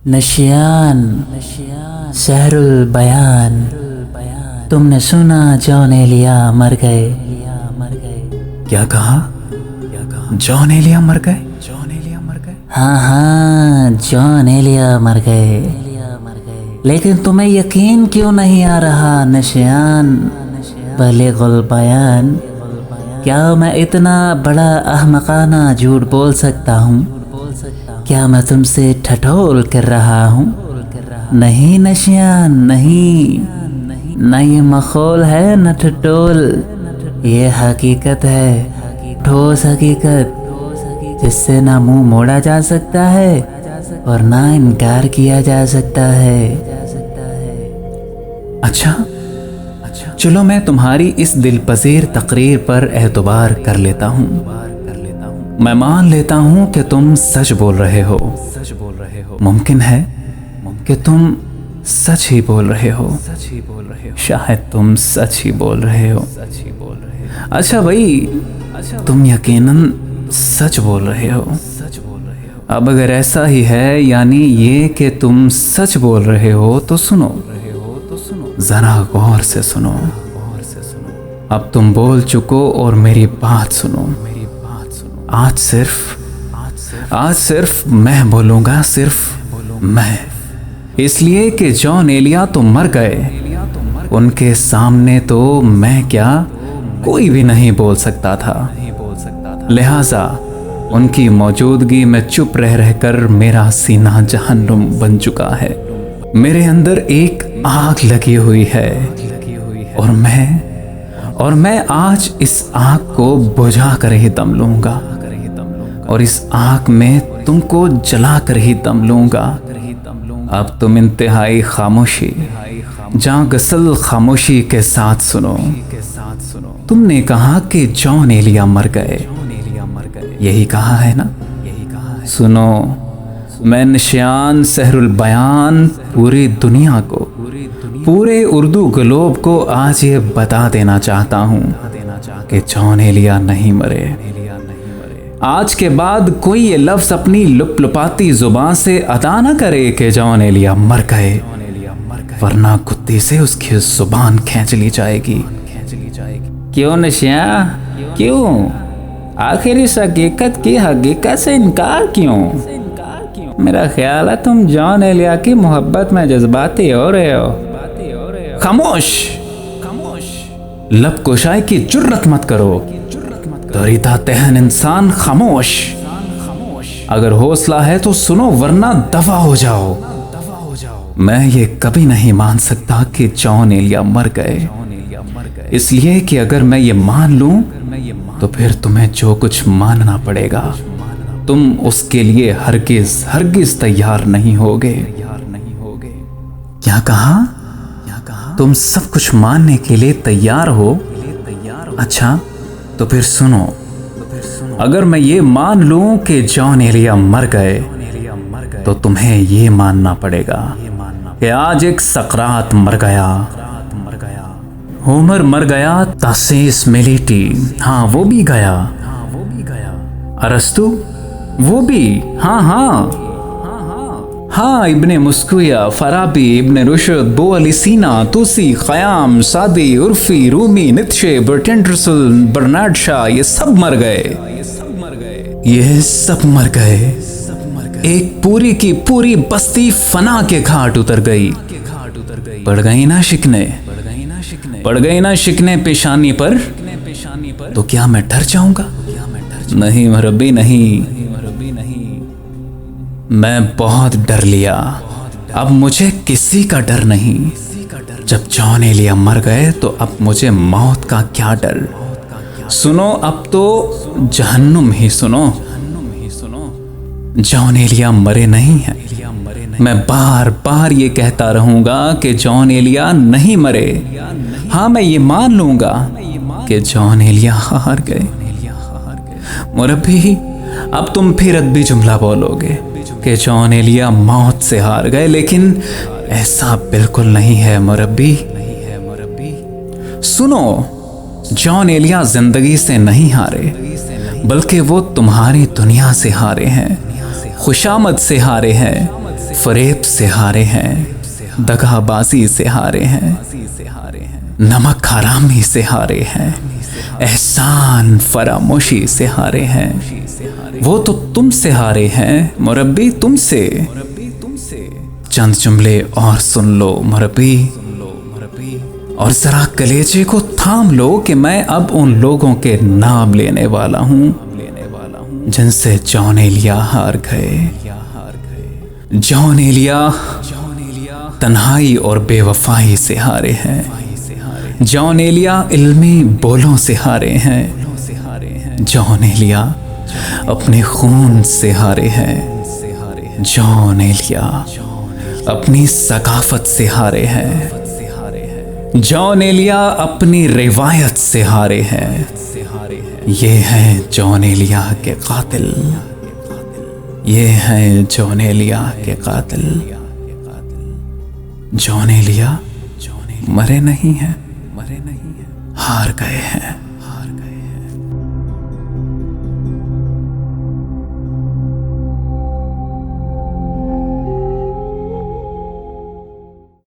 नशियान सहरुल बयान। तुमने सुना जॉन एलिया मर गए। क्या कहा? जॉन एलिया मर गए? हाँ हाँ, जॉन एलिया मर गए। लेकिन तुम्हें यकीन क्यों नहीं आ रहा नशियान बलिगुल बयान? क्या मैं इतना बड़ा अहमकाना झूठ बोल सकता हूँ? क्या मैं तुमसे ठठोल कर रहा हूँ? नहीं नशियान, नहीं, न ये मखौल है न ठठोल, ये हकीकत है, ठोस हकीकत, जिससे ना मुंह मोड़ा जा सकता है और ना इनकार किया जा सकता है। अच्छा, चलो मैं तुम्हारी इस दिलपजीर तकरीर पर एतबार कर लेता हूँ। मैं मान लेता हूँ कि तुम सच बोल रहे हो। मुमकिन है कि तुम सच ही बोल रहे हो। शायद तुम सच ही बोल रहे हो। अच्छा भाई, तुम यकीनन सच बोल रहे हो। अब अगर ऐसा ही है, यानी ये कि तुम सच बोल रहे हो, तो सुनो, जरा गौर से सुनो। अब तुम बोल चुको और मेरी बात सुनो। आज सिर्फ मैं बोलूंगा, सिर्फ मैं, इसलिए कि जॉन एलिया तो मर गए। उनके सामने तो मैं क्या, कोई भी नहीं बोल सकता था। लिहाजा उनकी मौजूदगी में चुप रह रहकर मेरा सीना जहन्नुम बन चुका है। मेरे अंदर एक आग लगी हुई है और मैं आज इस आग को बुझा कर ही दम लूंगा, और इस आग में तुमको जला कर ही दम लूंगा। अब तुम इंतहाई खामोशी, जां गसल खामोशी के साथ सुनो। तुमने कहा कि जॉन एलिया मर गए, यही कहा है ना? सुनो, मैं नशियान सहरुल बयान पूरी दुनिया को, पूरे उर्दू ग्लोब को आज ये बता देना चाहता हूँ कि जॉन एलिया नहीं मरे। आज के बाद कोई ये लफ्ज अपनी लुपलुपाती जुबान से अदा न करे कि जॉन एलिया मर गए, वरना कुत्ते से उसकी जुबान खींच ली जाएगी। क्यों नशिया, क्यों? आखिर इस हकीकत से इनकार क्यों? मेरा ख्याल है तुम जॉन एलिया की मोहब्बत में जज्बाती हो रहे हो। खामोश, लब कुशाई की जुर्रत मत करो, दरीदा तहन इंसान। खामोश। अगर हौसला है तो सुनो, वरना दफा हो जाओ। मैं ये कभी नहीं मान सकता कि जॉन एलिया मर गए, इसलिए कि अगर मैं ये मान लूं तो फिर तुम्हें जो कुछ मानना पड़ेगा, तुम उसके लिए हरगिज तैयार नहीं होगे। क्या कहा? तुम सब कुछ मानने के लिए तैयार हो? अच्छा, तो फिर सुनो, अगर मैं ये मान लूं कि जॉन एलिया मर गए, तो तुम्हें ये मानना पड़ेगा कि आज एक सकरात मर गया, होमर मर गया, तासीस मिलिटी, हाँ वो भी गया, अरस्तु वो भी, हाँ, इब्ने मुस्कुया, फराबी, इब्ने रुशद, बो अली सीना, Tusi, Khayyam, Saadi, Urfi, Rumi, Nietzsche, Bertrand Russell, Bernard Shaw, ये सब मर गए। एक पूरी की पूरी बस्ती फना के घाट उतर गई। पड़ गई ना शिकने पेशानी पर। तो क्या मैं डर जाऊंगा? नहीं मरबी, नहीं, मैं बहुत डर लिया। अब मुझे किसी का डर नहीं। जब जॉन एलिया मर गए तो अब मुझे मौत का क्या डर। सुनो, अब तो जहन्नुम ही सुनो। जॉन एलिया मरे नहीं हैं। मैं बार बार ये कहता रहूंगा कि जॉन एलिया नहीं मरे। हाँ, मैं ये मान लूंगा कि जॉन एलिया हार गए। मुरब्बी, अब तुम फिर अदबी जुमला बोलोगे कि जॉन एलिया मौत से हार गए, लेकिन ऐसा बिल्कुल नहीं है मुरब्बी। सुनो, जॉन एलिया जिंदगी से नहीं हारे, बल्कि वो तुम्हारी दुनिया से हारे हैं, खुशामद से हारे हैं, फरेब से हारे हैं, दगाबाजी से हारे हैं, नमक हरामी से हारे हैं, एहसान फरामोशी से हारे हैं। वो तो तुमसे हारे हैं मुरब्बी, तुमसे। चंद जुमले और सुन लो मुरब्बी, और जरा कलेजे को थाम लो कि मैं अब उन लोगों के नाम लेने वाला हूं जिनसे जॉन एलिया हार गए। जॉन एलिया तन्हाई और बेवफाई से हारे हैं। जॉन एलिया इल्मी बोलों से हारे हैं। जॉन एलिया अपने खून से हारे हैं। जॉन एलिया अपनी सकाफत से हारे हैं। जॉन एलिया अपनी रिवायत से हारे हैं। ये हैं जॉन एलिया के कातिल, ये हैं जॉन एलिया के कातिल। जॉन एलिया मरे नहीं हैं, हार गए हैं।